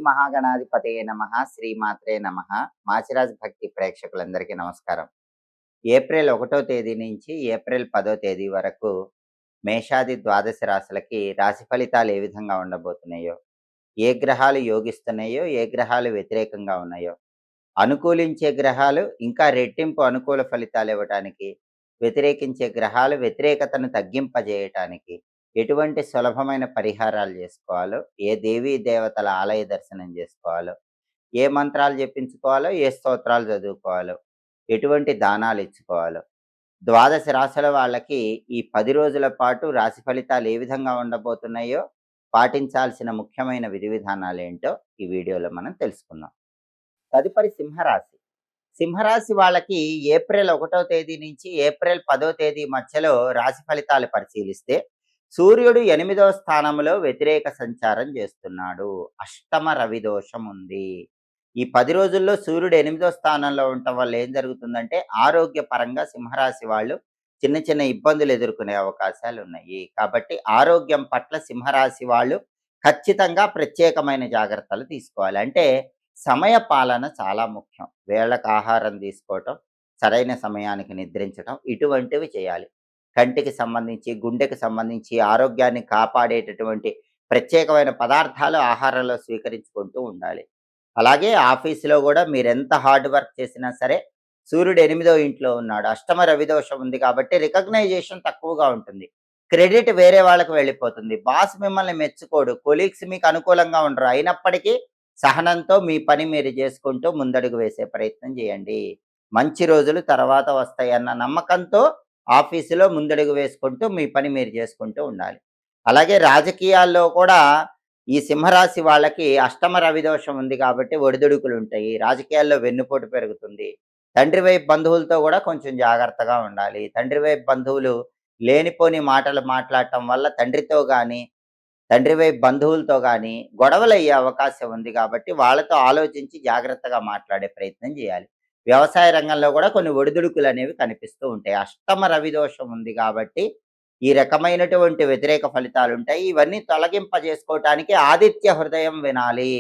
మహాగణాధిపతయే నమః. శ్రీమాత్రే నమః. మాచిరాజ్ భక్తి ప్రేక్షకులందరికీ నమస్కారం. ఏప్రిల్ 1వ తేదీ నుంచి ఏప్రిల్ 10వ తేదీ వరకు మేషాది ద్వాదశ రాశులకి రాశి ఫలితాలు ఏ విధంగా ఉండబోతున్నాయో, ఏ గ్రహాలు యోగిస్తున్నాయో, ఏ గ్రహాలు వ్యతిరేకంగా ఉన్నాయో, అనుకూలించే గ్రహాలు ఇంకా రెట్టింపు అనుకూల ఫలితాలు ఇవ్వటానికి, వ్యతిరేకించే గ్రహాలు వ్యతిరేకతను తగ్గింపజేయటానికి ఎటువంటి సులభమైన పరిహారాలు చేసుకోవాలో, ఏ దేవీ దేవతల ఆలయ దర్శనం చేసుకోవాలో, ఏ మంత్రాలు జపించుకోవాలో, ఏ స్తోత్రాలు చదువుకోవాలో, ఎటువంటి దానాలు ఇచ్చుకోవాలో, ద్వాదశ రాశుల వాళ్ళకి ఈ 10 రోజుల పాటు రాశి ఫలితాలు ఏ విధంగా ఉండబోతున్నాయో, పాటించాల్సిన ముఖ్యమైన విధి విధానాలేంటో ఈ వీడియోలో మనం తెలుసుకుందాం. తదుపరి సింహరాశి. సింహరాశి వాళ్ళకి ఏప్రిల్ 1వ తేదీ నుంచి ఏప్రిల్ 10వ తేదీ మధ్యలో రాశి ఫలితాలు పరిశీలిస్తే సూర్యుడు 8వ స్థానంలో వ్యతిరేక సంచారం చేస్తున్నాడు. అష్టమ రవి దోషం ఉంది. ఈ 10 రోజుల్లో సూర్యుడు 8వ స్థానంలో ఉండటం వల్ల ఏం జరుగుతుందంటే ఆరోగ్యపరంగా సింహరాశి వాళ్ళు చిన్న చిన్న ఇబ్బందులు ఎదుర్కొనే అవకాశాలు ఉన్నాయి. కాబట్టి ఆరోగ్యం పట్ల సింహరాశి వాళ్ళు ఖచ్చితంగా ప్రత్యేకమైన జాగ్రత్తలు తీసుకోవాలి. అంటే సమయ పాలన చాలా ముఖ్యం. వేళకు ఆహారం తీసుకోవటం, సరైన సమయానికి నిద్రించటం ఇటువంటివి చేయాలి. కంటికి సంబంధించి, గుండెకి సంబంధించి ఆరోగ్యాన్ని కాపాడేటటువంటి ప్రత్యేకమైన పదార్థాలు ఆహారంలో స్వీకరించుకుంటూ ఉండాలి. అలాగే ఆఫీసులో కూడా మీరెంత హార్డ్ వర్క్ చేసినా సరే సూర్యుడు 8వ ఇంట్లో ఉన్నాడు. అష్టమ రవి దోషం ఉంది కాబట్టి రికగ్నైజేషన్ తక్కువగా ఉంటుంది. క్రెడిట్ వేరే వాళ్ళకి వెళ్ళిపోతుంది. బాస్ మిమ్మల్ని మెచ్చుకోడు, కొలీగ్స్ మీకు అనుకూలంగా ఉండరు. అయినప్పటికీ సహనంతో మీ పని మీరు చేసుకుంటూ ముందడుగు వేసే ప్రయత్నం చేయండి. మంచి రోజులు తర్వాత వస్తాయన్న నమ్మకంతో ఆఫీసులో ముందడుగు వేసుకుంటూ మీ పని మీరు చేసుకుంటూ ఉండాలి. అలాగే రాజకీయాల్లో కూడా ఈ సింహరాశి వాళ్ళకి అష్టమ రవి దోషం ఉంది కాబట్టి ఒడిదుడుకులు ఉంటాయి. రాజకీయాల్లో వెన్నుపోటు పెరుగుతుంది. తండ్రి వైపు బంధువులతో కూడా కొంచెం జాగ్రత్తగా ఉండాలి. తండ్రి వైపు బంధువులు లేనిపోని మాటలు మాట్లాడటం వల్ల తండ్రి వైపు బంధువులతో కానీ గొడవలు అయ్యే అవకాశం ఉంది. కాబట్టి వాళ్ళతో ఆలోచించి జాగ్రత్తగా మాట్లాడే ప్రయత్నం చేయాలి. వ్యవసాయ రంగంలో కూడా కొన్ని ఒడిదుడుకులు అనేవి కనిపిస్తూ ఉంటాయి. అష్టమ రవి దోషం ఉంది కాబట్టి ఈ రకమైనటువంటి వ్యతిరేక ఫలితాలు ఉంటాయి. ఇవన్నీ తొలగింపజేసుకోవటానికి ఆదిత్య హృదయం వినాలి,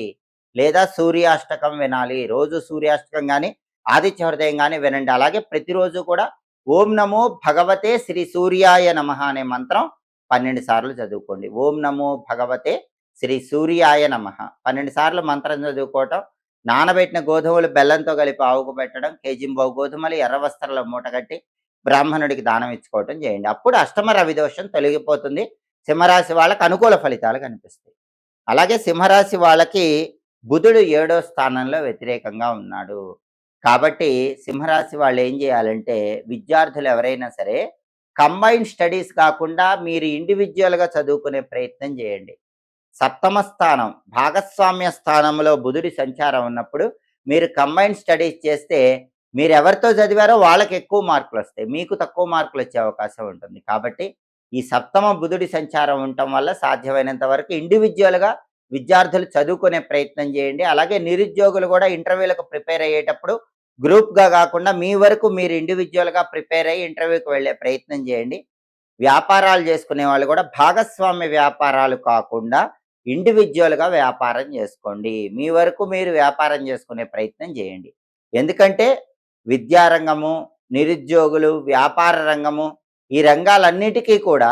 లేదా సూర్యాష్టకం వినాలి. రోజు సూర్యాష్టకం కానీ ఆదిత్య హృదయం కానీ వినండి. అలాగే ప్రతిరోజు కూడా ఓం నమో భగవతే శ్రీ సూర్యాయ నమః అనే మంత్రం 12 సార్లు చదువుకోండి. ఓం నమో భగవతే శ్రీ సూర్యాయ నమః 12 సార్లు మంత్రం చదువుకోవటం, నానబెట్టిన గోధుమలు బెల్లంతో కలిపి ఆవుకు పెట్టడం, కేజింబావు గోధుమలు ఎర్ర వస్త్రంలో మూటగట్టి బ్రాహ్మణుడికి దానం ఇచ్చుకోవటం చేయండి. అప్పుడు అష్టమ రవి దోషం తొలగిపోతుంది. సింహరాశి వాళ్ళకి అనుకూల ఫలితాలు కనిపిస్తాయి. అలాగే సింహరాశి వాళ్ళకి బుధుడు 7వ స్థానంలో వ్యతిరేకంగా ఉన్నాడు. కాబట్టి సింహరాశి వాళ్ళు ఏం చేయాలంటే, విద్యార్థులు ఎవరైనా సరే కంబైన్డ్ స్టడీస్ కాకుండా మీరు ఇండివిజువల్గా చదువుకునే ప్రయత్నం చేయండి. సప్తమ స్థానం భాగస్వామ్య స్థానంలో బుధుడి సంచారం ఉన్నప్పుడు మీరు కంబైన్డ్ స్టడీస్ చేస్తే మీరు ఎవరితో చదివారో వాళ్ళకి ఎక్కువ మార్కులు వస్తాయి, మీకు తక్కువ మార్కులు వచ్చే అవకాశం ఉంటుంది. కాబట్టి ఈ సప్తమ బుధుడి సంచారం ఉండటం వల్ల సాధ్యమైనంత వరకు ఇండివిజువల్గా విద్యార్థులు చదువుకునే ప్రయత్నం చేయండి. అలాగే నిరుద్యోగులు కూడా ఇంటర్వ్యూలకు ప్రిపేర్ అయ్యేటప్పుడు గ్రూప్గా కాకుండా మీ వరకు మీరు ఇండివిజువల్గా ప్రిపేర్ అయ్యి ఇంటర్వ్యూకి వెళ్ళే ప్రయత్నం చేయండి. వ్యాపారాలు చేసుకునే వాళ్ళు కూడా భాగస్వామ్య వ్యాపారాలు కాకుండా ఇండివిజువల్గా వ్యాపారం చేసుకోండి. మీ వరకు మీరు వ్యాపారం చేసుకునే ప్రయత్నం చేయండి. ఎందుకంటే విద్యారంగము, నిరుద్యోగులు, వ్యాపార రంగము ఈ రంగాలన్నిటికీ కూడా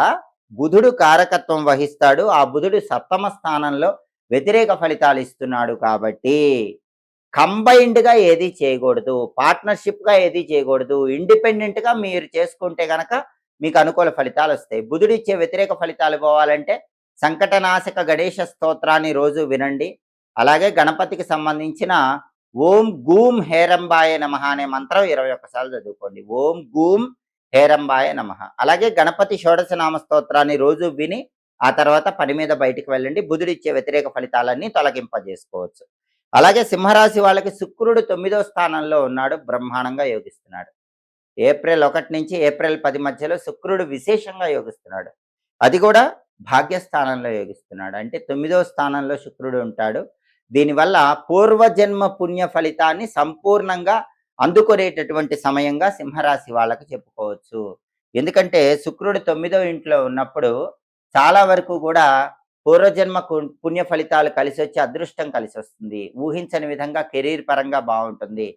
బుధుడు కారకత్వం వహిస్తాడు. ఆ బుధుడు సప్తమ స్థానంలో వ్యతిరేక ఫలితాలు ఇస్తున్నాడు. కాబట్టి కంబైన్డ్గా ఏది చేయకూడదు, పార్ట్నర్షిప్గా ఏది చేయకూడదు. ఇండిపెండెంట్గా మీరు చేసుకుంటే కనుక మీకు అనుకూల ఫలితాలు వస్తాయి. బుధుడు ఇచ్చే వ్యతిరేక ఫలితాలు పోవాలంటే సంకటనాశక గణేశ స్తోత్రాన్ని రోజు వినండి. అలాగే గణపతికి సంబంధించిన ఓం గూం హేరంబాయ నమః అనే మంత్రం 21 సార్లు చదువుకోండి. ఓం గూం హేరంబాయ నమః. అలాగే గణపతి షోడశ నామ స్తోత్రాన్ని రోజు విని ఆ తర్వాత పని మీద బయటికి వెళ్ళండి. బుధుడిచ్చే వ్యతిరేక ఫలితాలన్నీ తొలగింపజేసుకోవచ్చు. అలాగే సింహరాశి వాళ్ళకి శుక్రుడు 9వ స్థానంలో ఉన్నాడు, బ్రహ్మాండంగా యోగిస్తున్నాడు. ఏప్రిల్ 1 నుంచి ఏప్రిల్ 10 మధ్యలో శుక్రుడు విశేషంగా యోగిస్తున్నాడు. అది కూడా భాగ్యస్థానంలో యోగిస్తున్నాడు. అంటే 9వ స్థానంలో శుక్రుడు ఉంటాడు. దీనివల్ల పూర్వజన్మ పుణ్య ఫలితాన్ని సంపూర్ణంగా అందుకునేటటువంటి సమయంగా సింహరాశి వాళ్ళకి చెప్పుకోవచ్చు. ఎందుకంటే శుక్రుడు 9వ ఇంట్లో ఉన్నప్పుడు చాలా వరకు కూడా పూర్వజన్మ పుణ్య ఫలితాలు కలిసొచ్చి అదృష్టం కలిసొస్తుంది. ఊహించని విధంగా కెరీర్ పరంగా బావుంటుంది.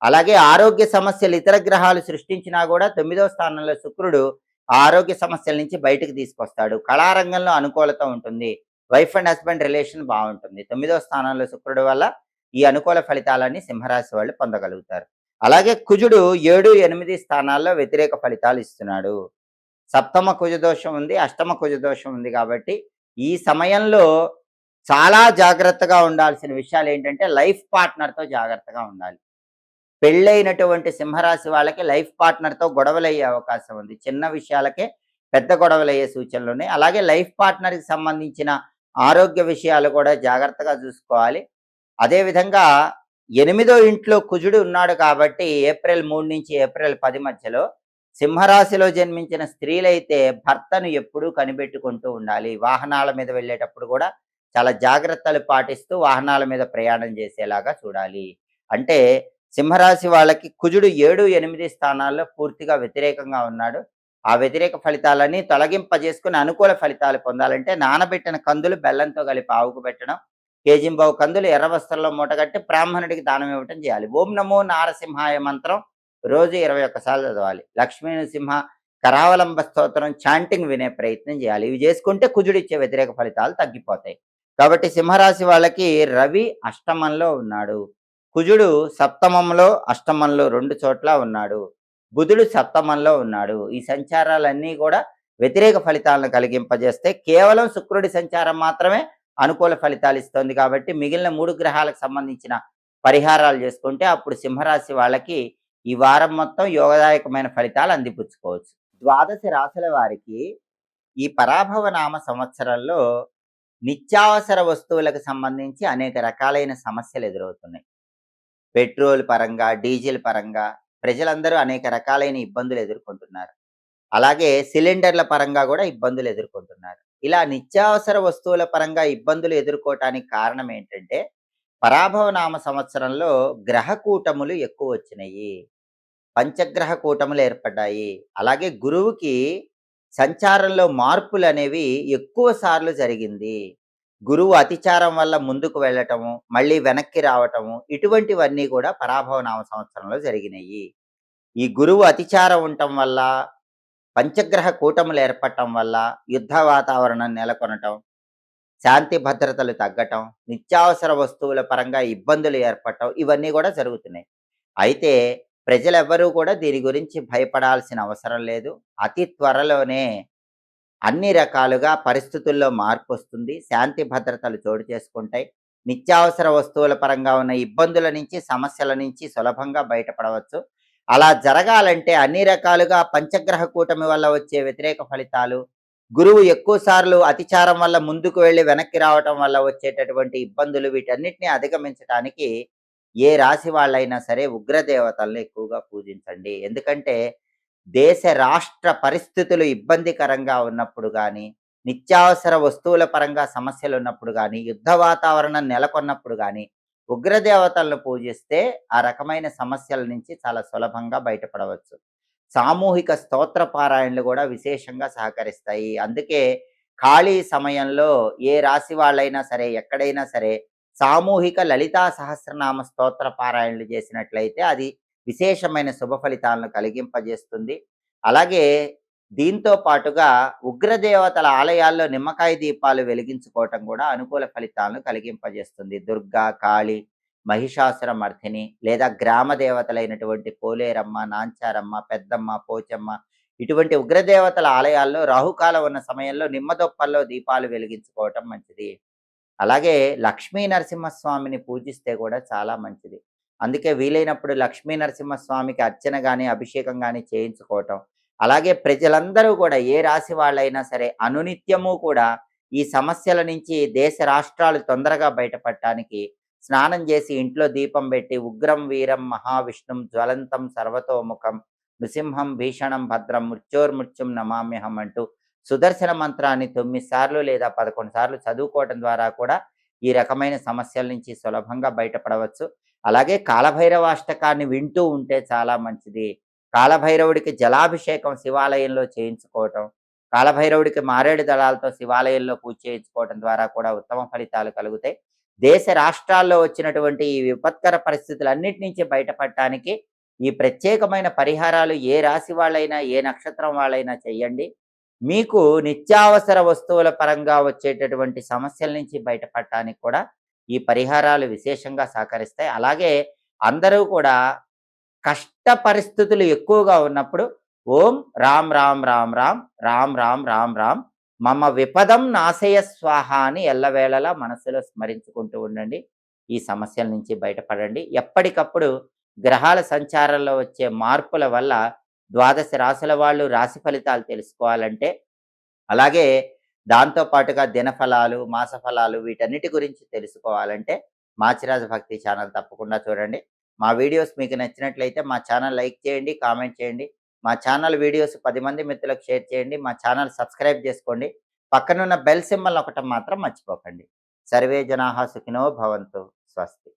అలాగే ఆరోగ్య సమస్యలు ఇతర గ్రహాలు సృష్టించినా గూడా 9వ స్థానంలో శుక్రుడు ఆ ఆరోగ్య సమస్యల నుంచి బయటకు తీసుకొస్తాడు. కళారంగంలో అనుకూలత ఉంటుంది. వైఫ్ అండ్ హస్బాండ్ రిలేషన్ బావుంటుంది. 9వ స్థానంలో శుక్రుడు వల్ల ఈ అనుకూల ఫలితాలన్నీ సింహరాశి వాళ్ళు పొందగలుగుతారు. అలాగే కుజుడు 7, 8 స్థానాల్లో వ్యతిరేక ఫలితాలు ఇస్తున్నాడు. సప్తమ కుజ దోషం ఉంది, అష్టమ కుజ దోషం ఉంది కాబట్టి, ఈ సమయంలో చాలా జాగ్రత్తగా ఉండాల్సిన విషయాలేంటంటే, లైఫ్ పార్ట్నర్‌తో జాగ్రత్తగా ఉండాలి. పెళ్ళైనటువంటి సింహరాశి వాళ్ళకి లైఫ్ పార్ట్నర్‌తో గొడవలయ్యే అవకాశం ఉంది. చిన్న విషయాలకే పెద్ద గొడవలయ్యే సూచనలున్నాయి. అలాగే లైఫ్ పార్ట్నర్‌కి సంబంధించిన ఆరోగ్య విషయాలు కూడా జాగ్రత్తగా చూసుకోవాలి. అదేవిధంగా 8దో ఇంట్లో కుజుడు ఉన్నాడు కాబట్టి ఏప్రిల్ 3 నుంచి ఏప్రిల్ 10 మధ్యలో సింహరాశిలో జన్మించిన స్త్రీలైతే భర్తను ఎప్పుడూ కనిపెట్టుకుంటూ ఉండాలి. వాహనాల మీద వెళ్ళేటప్పుడు కూడా చాలా జాగ్రత్తలు పాటిస్తూ వాహనాల మీద ప్రయాణం చేసేలాగా చూడాలి. అంటే సింహరాశి వాళ్ళకి కుజుడు 7, 8 స్థానాల్లో పూర్తిగా వ్యతిరేకంగా ఉన్నాడు. ఆ వ్యతిరేక ఫలితాలన్నీ తొలగింపజేసుకొని అనుకూల ఫలితాలు పొందాలంటే నానబెట్టిన కందులు బెల్లంతో కలిపి ఆవుకు పెట్టడం, కేజింబావు కందులు ఎర్ర వస్త్రంలో మూటగట్టి బ్రాహ్మణుడికి దానం ఇవ్వటం చేయాలి. ఓం నమో నారసింహాయ మంత్రం రోజు 21 సార్లు చదవాలి. లక్ష్మీ నృసింహ కరావలంబ స్తోత్రం చాంటింగ్ వినే ప్రయత్నం చేయాలి. ఇవి చేసుకుంటే కుజుడిచ్చే వ్యతిరేక ఫలితాలు తగ్గిపోతాయి. కాబట్టి సింహరాశి వాళ్ళకి రవి అష్టమంలో ఉన్నాడు. కుజుడు సప్తమంలో, అష్టమంలో 2 చోట్ల ఉన్నాడు. బుధుడు సప్తమంలో ఉన్నాడు. ఈ సంచారాలన్నీ కూడా వ్యతిరేక ఫలితాలను కలిగింపజేస్తే కేవలం శుక్రుడి సంచారం మాత్రమే అనుకూల ఫలితాలు ఇస్తుంది కాబట్టి మిగిలిన 3 గ్రహాలకు సంబంధించిన పరిహారాలు చేసుకుంటే అప్పుడు సింహరాశి వాళ్ళకి ఈ వారం మొత్తం యోగదాయకమైన ఫలితాలు అందిపుచ్చుకోవచ్చు. ద్వాదశ రాశుల వారికి ఈ పరాభవ నామ సంవత్సరంలో నిత్యావసర వస్తువులకు సంబంధించి అనేక రకాలైన సమస్యలు ఎదురవుతున్నాయి. పెట్రోల్ పరంగా, డీజిల్ పరంగా ప్రజలందరూ అనేక రకాలైన ఇబ్బందులు ఎదుర్కొంటున్నారు. అలాగే సిలిండర్ల పరంగా కూడా ఇబ్బందులు ఎదుర్కొంటున్నారు. ఇలా నిత్యావసర వస్తువుల పరంగా ఇబ్బందులు ఎదుర్కోవటానికి కారణం ఏంటంటే, పరాభవ నామ సంవత్సరంలో గ్రహ కూటములు ఎక్కువ వచ్చినాయి. పంచగ్రహ కూటములు ఏర్పడ్డాయి. అలాగే గురువుకి సంచారంలో మార్పులనేవి ఎక్కువ సార్లు జరిగింది. గురువు అతిచారం వల్ల ముందుకు వెళ్ళటము, మళ్ళీ వెనక్కి రావటము, ఇటువంటివన్నీ కూడా పరాభవ నామ సంవత్సరంలో జరిగినాయి. ఈ గురువు అతిచారం ఉండటం వల్ల, పంచగ్రహ కూటములు ఏర్పడటం వల్ల యుద్ధ వాతావరణం నెలకొనటం, శాంతి భద్రతలు తగ్గటం, నిత్యావసర వస్తువుల పరంగా ఇబ్బందులు ఏర్పడటం ఇవన్నీ కూడా జరుగుతున్నాయి. అయితే ప్రజలెవ్వరూ కూడా దీని గురించి భయపడాల్సిన అవసరం లేదు. అతి త్వరలోనే అన్ని రకాలుగా పరిస్థితుల్లో మార్పొస్తుంది. శాంతి భద్రతలు చోటు చేసుకుంటాయి. నిత్యావసర వస్తువుల పరంగా ఉన్న ఇబ్బందుల నుంచి, సమస్యల నుంచి సులభంగా బయటపడవచ్చు. అలా జరగాలంటే అన్ని రకాలుగా పంచగ్రహ కూటమి వల్ల వచ్చే వ్యతిరేక ఫలితాలు, గురువు ఎక్కువ సార్లు అతిచారం వల్ల ముందుకు వెళ్ళి వెనక్కి రావటం వల్ల వచ్చేటటువంటి ఇబ్బందులు వీటన్నిటిని అధిగమించటానికి ఏ రాశి వాళ్ళైనా సరే ఉగ్రదేవతలను ఎక్కువగా పూజించండి. ఎందుకంటే దేశ రాష్ట్ర పరిస్థితులు ఇబ్బందికరంగా ఉన్నప్పుడు గానీ, నిత్యావసర వస్తువుల పరంగా సమస్యలున్నప్పుడు గానీ, యుద్ధ వాతావరణం నెలకొన్నప్పుడు గానీ, ఉగ్రదేవతలను పూజిస్తే ఆ రకమైన సమస్యల నుంచి చాలా సులభంగా బయటపడవచ్చు. సామూహిక స్తోత్ర పారాయణలు గూడా విశేషంగా సహకరిస్తాయి. అందుకే ఖాళీ సమయంలో ఏ రాశి వాళ్ళైనా సరే, ఎక్కడైనా సరే సామూహిక లలితా సహస్రనామ స్తోత్ర పారాయణలు చేసినట్లయితే అది విశేషమైన శుభ ఫలితాలను కలిగింపజేస్తుంది. అలాగే దీంతో పాటుగా ఉగ్రదేవతల ఆలయాల్లో నిమ్మకాయ దీపాలు వెలిగించుకోవటం కూడా అనుకూల ఫలితాలను కలిగింపజేస్తుంది. దుర్గా, కాళి, మహిషాసుర మర్దిని లేదా గ్రామ దేవతలైనటువంటి పోలేరమ్మ, నాంచారమ్మ, పెద్దమ్మ, పోచమ్మ ఇటువంటి ఉగ్రదేవతల ఆలయాల్లో రాహుకాలం ఉన్న సమయంలో నిమ్మదొప్పల్లో దీపాలు వెలిగించుకోవటం మంచిది. అలాగే లక్ష్మీ నరసింహస్వామిని పూజిస్తే కూడా చాలా మంచిది. అందుకే వీలైనప్పుడు లక్ష్మీ నరసింహస్వామికి అర్చన గాని, అభిషేకం గాని చేయించుకోవటం. అలాగే ప్రజలందరూ కూడా ఏ రాశి వాళ్ళైనా సరే అనునిత్యము కూడా ఈ సమస్యల నుంచి దేశ రాష్ట్రాలు తొందరగా బయటపడటానికి స్నానం చేసి ఇంట్లో దీపం పెట్టి ఉగ్రం వీరం మహావిష్ణుం జ్వలంతం సర్వతోముఖం నృసింహం భీషణం భద్రం మృత్యోర్మృత్యుం నమామ్యహం అంటూ సుదర్శన మంత్రాన్ని 9 సార్లు లేదా 11 సార్లు చదువుకోవటం ద్వారా కూడా ఈ రకమైన సమస్యల నుంచి సులభంగా బయటపడవచ్చు. అలాగే కాలభైరవాష్టకాన్ని వింటూ ఉంటే చాలా మంచిది. కాలభైరవుడికి జలాభిషేకం శివాలయంలో చేయించుకోవటం, కాలభైరవుడికి మారేడు దళాలతో శివాలయంలో పూజ చేయించుకోవడం ద్వారా కూడా ఉత్తమ ఫలితాలు కలుగుతాయి. దేశ రాష్ట్రాల్లో వచ్చినటువంటి ఈ విపత్కర పరిస్థితులన్నిటి నుంచి బయటపడటానికి ఈ ప్రత్యేకమైన పరిహారాలు ఏ రాశి వాళ్ళైనా, ఏ నక్షత్రం వాళ్ళైనా చేయండి. మీకు నిత్యావసర వస్తువుల పరంగా వచ్చేటటువంటి సమస్యల నుంచి బయటపడటానికి కూడా ఈ పరిహారాలు విశేషంగా సహకరిస్తాయి. అలాగే అందరూ కూడా కష్ట పరిస్థితులు ఎక్కువగా ఉన్నప్పుడు ఓం రామ్ రామ్ రామ్ రామ్ రామ్ రామ్ రామ్ రామ్ మమ విపదం నాశయ స్వాహ అని ఎల్లవేళలా మనసులో స్మరించుకుంటూ ఉండండి. ఈ సమస్యల నుంచి బయటపడండి. ఎప్పటికప్పుడు గ్రహాల సంచారంలో వచ్చే మార్పుల వల్ల ద్వాదశ రాశుల వాళ్ళు రాశి ఫలితాలు తెలుసుకోవాలంటే, అలాగే దాంతో పాటుగా దినఫలాలు, మాస ఫలాలు వీటన్నిటి గురించి తెలుసుకోవాలంటే మాచిరాజు భక్తి ఛానల్ తప్పకుండా చూడండి. మా వీడియోస్ మీకు నచ్చినట్లయితే మా ఛానల్ లైక్ చేయండి, కామెంట్ చేయండి. మా ఛానల్ వీడియోస్ 10 మంది మిత్రులకు షేర్ చేయండి. మా ఛానల్ సబ్స్క్రైబ్ చేసుకోండి. పక్కనున్న బెల్ సింబల్ నొక్కటం మాత్రం మర్చిపోకండి. సర్వే జనాః సుఖినో భవంతు. స్వస్తి.